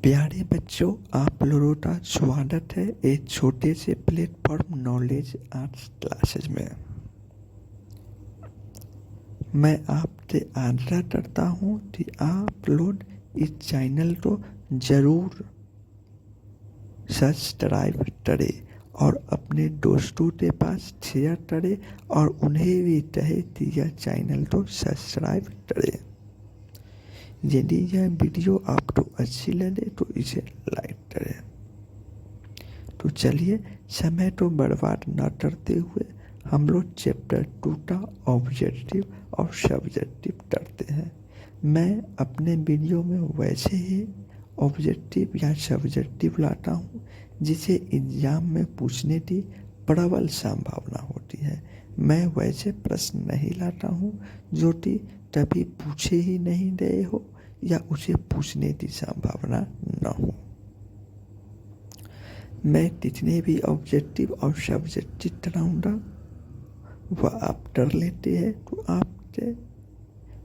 प्यारे बच्चों, आप लोगों का स्वागत है एक छोटे से प्लेटफॉर्म नॉलेज आर्ट्स क्लासेस में। मैं आपसे आग्रह करता हूँ कि आप लोग इस चैनल को ज़रूर सब्सक्राइब करें और अपने दोस्तों के पास शेयर करें और उन्हें भी कहे कि यह चैनल को सब्सक्राइब करें। यदि यह वीडियो आपको अच्छी लगे तो इसे लाइक करें। तो चलिए समय को बर्बाद न करते हुए हम लोग चैप्टर 2 का ऑब्जेक्टिव और सब्जेक्टिव करते हैं। मैं अपने वीडियो में वैसे ही ऑब्जेक्टिव या सब्जेक्टिव लाता हूँ जिसे एग्जाम में पूछने की प्रबल संभावना होती है। मैं वैसे प्रश्न नहीं लाता हूँ जो कि कभी पूछे ही नहीं गए हो या उसे पूछने की संभावना न हो। मैं जितने भी ऑब्जेक्टिव और सब्जेक्टिव कराऊंगा वह आप कर लेते हैं तो आपके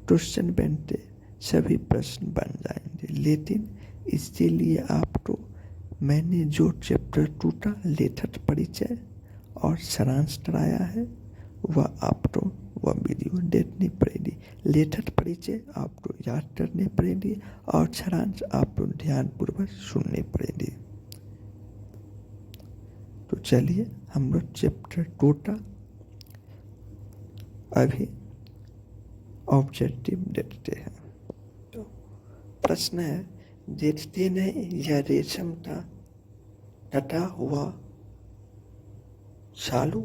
क्वेश्चन बनते सभी प्रश्न बन जाएंगे। लेकिन इसके लिए आपको मैंने जो चैप्टर 2 का लेखक परिचय और सारांश कराया है वह वीडियो देखनी पड़ेगी। लेखक परिचय आपको याद करनी पड़ेगी और सारांश आपको ध्यानपूर्वक सुननी पड़ेगी। तो चलिए हम लोग चैप्टर 2 का अभी ऑब्जेक्टिव देखते हैं। तो प्रश्न है, देखते नहीं यह रेशम का कटा हुआ सालू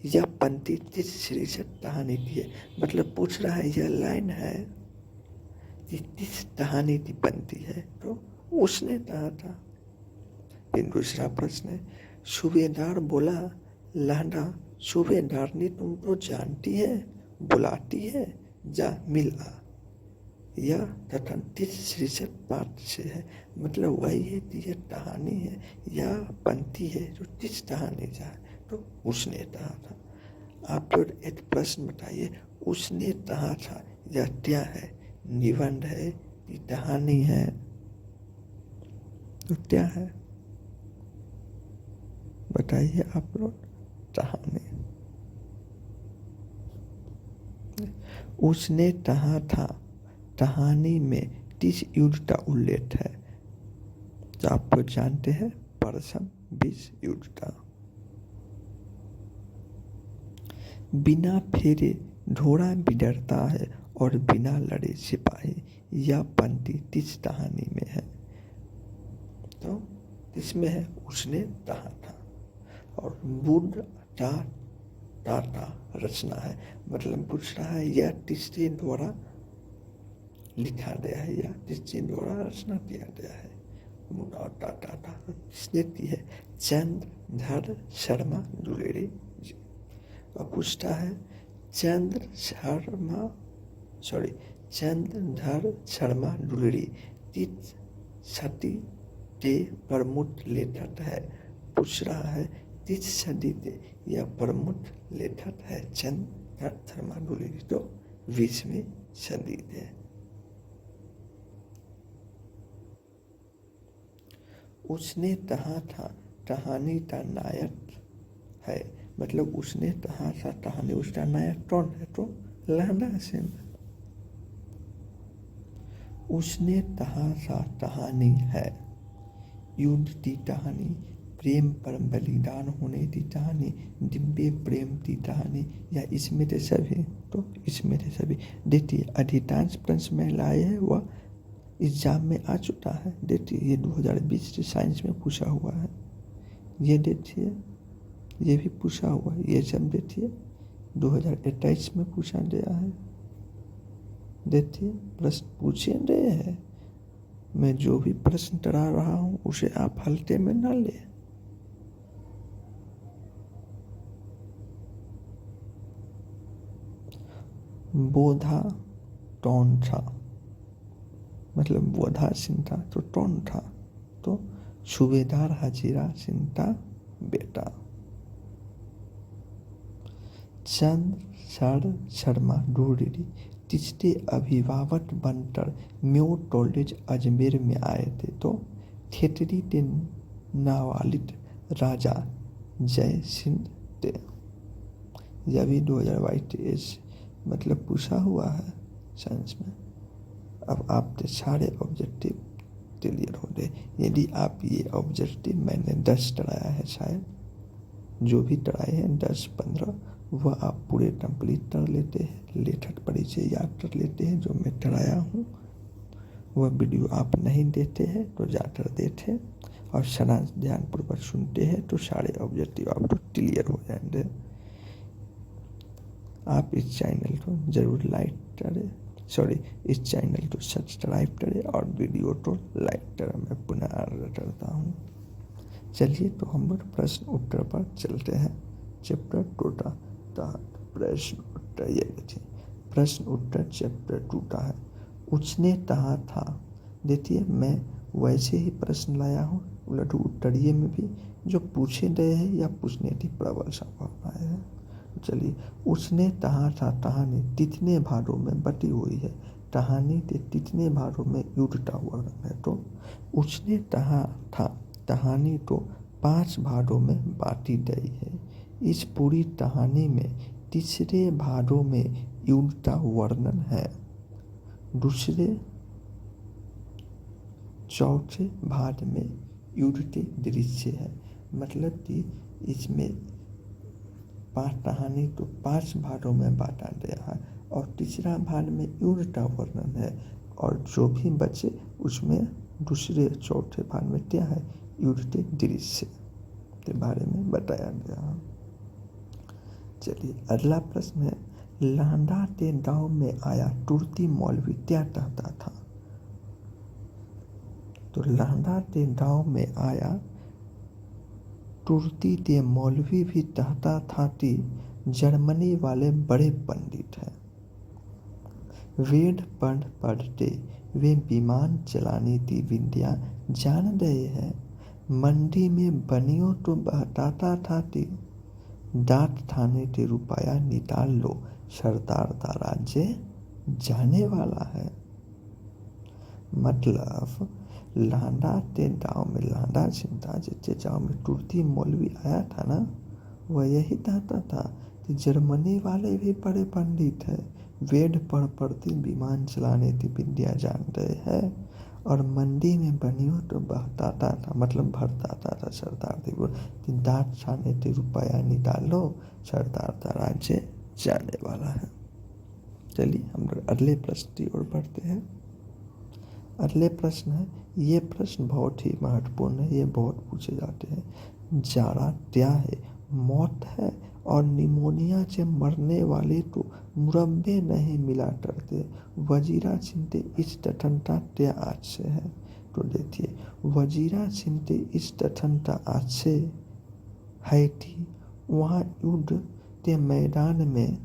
यह पंक्ति किस शीर्षक कहानी की है। मतलब पूछ रहा है, यह लाइन है कि किस कहानी की पंक्ति है, तो उसने कहा था। फिर दूसरा प्रश्न है, सूबेदार बोला, लाडा सूबेदार ने तुम तो जानती है, बुलाती है, जा मिल आ। यह कथन किस शीर्षक पाठ से है। मतलब वही है कि यह कहानी है या पंक्ति है जो किस कहानी से है। तो उसने कहा था। आप लोग एक प्रश्न बताइए, उसने कहा था यह क्या है, निबंध है कि कहानी है, तो क्या है बताइए आप लोग। कहानी। उसने कहा था कहानी में किस युद्ध का उल्लेख है। तो आप लोग जानते हैं प्रथम विश्व युद्ध का। बिना फेरे घोड़ा बिडरता है और बिना लड़े सिपाही, यह पंक्ति किस कहानी में है। तो इसमें है उसने कहा था। और बुद्ध का टाटा रचना है। मतलब पूछ रहा है यह किसके द्वारा लिखा गया है या किसके द्वारा रचना किया गया है। टाटा किसने की है, चंद्रधर शर्मा द्विवेदी जी। और पूछता है चंद्रधर शर्मा द्विवेदी किस सदी के प्रमुख लेखक है। पूछ रहा है किस सदी के यह प्रमुख लेखक है चंद्रधर शर्मा द्विवेदी। तो 20वीं सदी के। उसने कहा था कहानी का नायक है। मतलब उसने कहा था कहानी, उसका नायक कौन है, तो लाडा सिंह। उसने कहा था कहानी है युद्ध की कहानी, प्रेम पर बलिदान होने की कहानी, दिव्य प्रेम की कहानी, या इसमें से सभी। तो इसमें से सभी। देखिए अधिकांश प्रश्न में लाए है वह एग्जाम में आ चुका है। देखिए ये 2020 से साइंस में पूछा हुआ है। ये देखिए ये भी पूछा हुआ है। ये सब देखिए 2028 में पूछा गया है। देखिए प्रश्न पूछे गए हैं। मैं जो भी प्रश्न करा रहा हूँ उसे आप हल्के में ना ले। बोधा कौन था। मतलब बोधा सिंह था तो कौन था, तो सूबेदार हाजीरा सिंह का बेटा। चंद्रधर शर्मा द्विवेदी किसके अभिभावक बनकर म्यू कॉलेज अजमेर में आए थे। तो थेतरी ते नावालिद राजा जय सिंह ते। यह भी 2022 मतलब पूछा हुआ है साइंस में। अब आपके सारे ऑब्जेक्टिव क्लियर हो गए। यदि आप ये ऑब्जेक्टिव मैंने 10 टराया है, शायद जो भी टराए हैं 10-15 वह आप पूरे कंप्लीट कर लेते हैं, लेखक परिचय याद कर लेते हैं। जो मैं टराया हूँ वह वीडियो आप नहीं देते हैं तो जाकर देखें और सारांश ध्यानपूर्वक सुनते हैं तो सारे ऑब्जेक्टिव आपको क्लियर हो जाएंगे। आप इस चैनल को जरूर लाइक करें, इस चैनल को सब्सक्राइब करें और वीडियो को लाइक करें, मैं पुनः आग्रह करता हूँ। चलिए तो हम लोग प्रश्न उत्तर पर चलते हैं। चैप्टर 2 का प्रश्न उत्तर ये देखिए। प्रश्न उत्तर चैप्टर 2 का है। उसने कहा था। देखिए मैं वैसे ही प्रश्न लाया हूँ लघु उत्तरीय में भी, जो पूछे गए हैं या पूछने की प्रबल संभावना है। चलिए, उसने कहा था कहानी कितने भागों में बटी हुई है। कहानी के कितने भागों में युद्ध का वर्णन है। तो उसने कहा था कहानी को 5 भागों में बांटी गई है। इस पूरी कहानी में तीसरे भागों में युद्ध का वर्णन है। दूसरे चौथे भाग में युद्ध के दृश्य है। मतलब कि इसमें 5 कहानी तो 5 भागों में बांटा गया है और तीसरा भाग में युद्ध का वर्णन है और जो भी बचे उसमें दूसरे चौथे भाग में क्या है, युद्ध के दृश्य के बारे में बताया गया है। चलिए अगला प्रश्न है। लांडा के गांव में आया तुर्ती मौलवी क्या कहता था। तो लांडा के गांव में आया तुर्ती के मौलवी भी कहता था कि जर्मनी वाले बड़े पंडित हैं। वेद पढ़ पढ़ते वे विमान चलाने की विद्या जान गए हैं। मंडी में बनियों तो बताता था कि डाक थाने के रुपया निकाल लो, सरदार का राज्य जाने वाला है। मतलब लांडा के गांव में लांडा चिंता जिसके गांव में तुर्ती मौलवी आया था ना, वह यही कहता था कि जर्मनी वाले भी बड़े पंडित हैं, वेद पढ़ पढ़ते विमान चलाने की विद्या जान रहे हैं और मंडी में बनियों तो बहताता था, मतलब भरताता था सरदार कि डाक छाने के रुपया निकालो, सरदार का राज्य जाने वाला है। चलिए हम लोग अगले प्रश्न की ओर बढ़ते हैं। अगले प्रश्न है, ये प्रश्न बहुत ही महत्वपूर्ण है, ये बहुत पूछे जाते हैं। जाड़ा क्या है, मौत है और निमोनिया से मरने वाले को मुरब्बे नहीं मिला करते। वजीरा चिंते इस कथन का क्या आशय है। तो देखिए वजीरा चिंते इस कथन का आशय है कि वहाँ युद्ध के मैदान में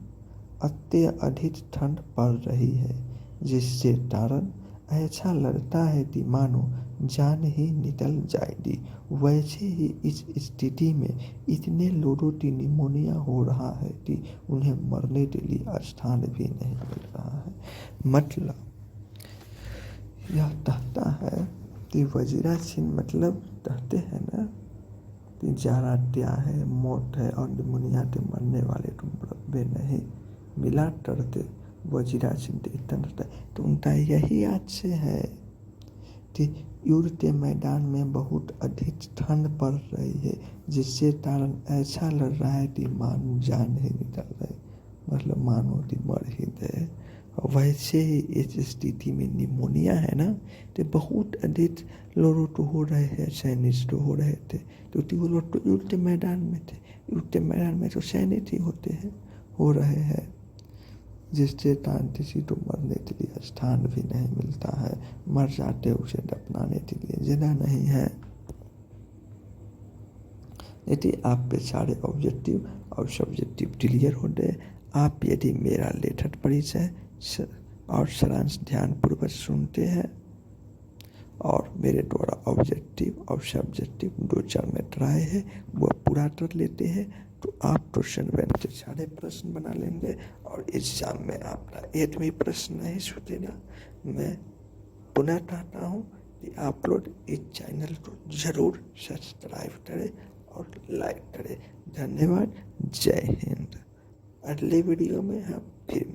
अत्यधिक ठंड पड़ रही है, जिससे कारण ऐसा लगता है कि मानो जान ही निकल जाएगी। वैसे ही इस स्थिति में इतने लोगों की निमोनिया हो रहा है कि उन्हें मरने के लिए स्थान भी नहीं मिल रहा है। मतलब यह कहता है कि वजीरा सिंह मतलब कहते हैं ना कि जाड़ा क्या है, मौत है और निमोनिया के मरने वाले को मुरब्बे नहीं मिला करते। वजीरा सिंह तो उनका यही आशय है कि युद्ध के मैदान में बहुत अधिक ठंड पड़ रही है, जिससे कारण ऐसा लग रहा है कि मानो जान ही निकल रहे, मतलब मानो कि मर ही गए। वैसे ही इस स्थिति में निमोनिया है ना, तो बहुत अधिक लोगों को हो रहे हैं, सैनिक तो हो रहे थे, क्योंकि वो लोग तो युद्ध के मैदान में थे। युद्ध के मैदान में तो सैनिक ही होते हैं, हो रहे हैं, जिससे कारण किसी को मरने के लिए स्थान भी नहीं मिलता है, मर जाते उसे दफनाने के लिए जगह नहीं है। यदि आप पे सारे ऑब्जेक्टिव और सब्जेक्टिव क्लियर हो गए, आप यदि मेरा लेखक परिचय और सारांश ध्यानपूर्वक सुनते हैं और मेरे द्वारा ऑब्जेक्टिव और सब्जेक्टिव 2-4 में ट्राई है वह पूरा कर लेते हैं, तो आप क्वेश्चन बैंक से सारे प्रश्न बना लेंगे और एग्जाम में आपका एक भी प्रश्न नहीं छूटेगा। मैं पुनः कहता हूँ कि आप लोग इस चैनल को ज़रूर सब्सक्राइब करें और लाइक करें। धन्यवाद। जय हिंद। अगले वीडियो में हम फिर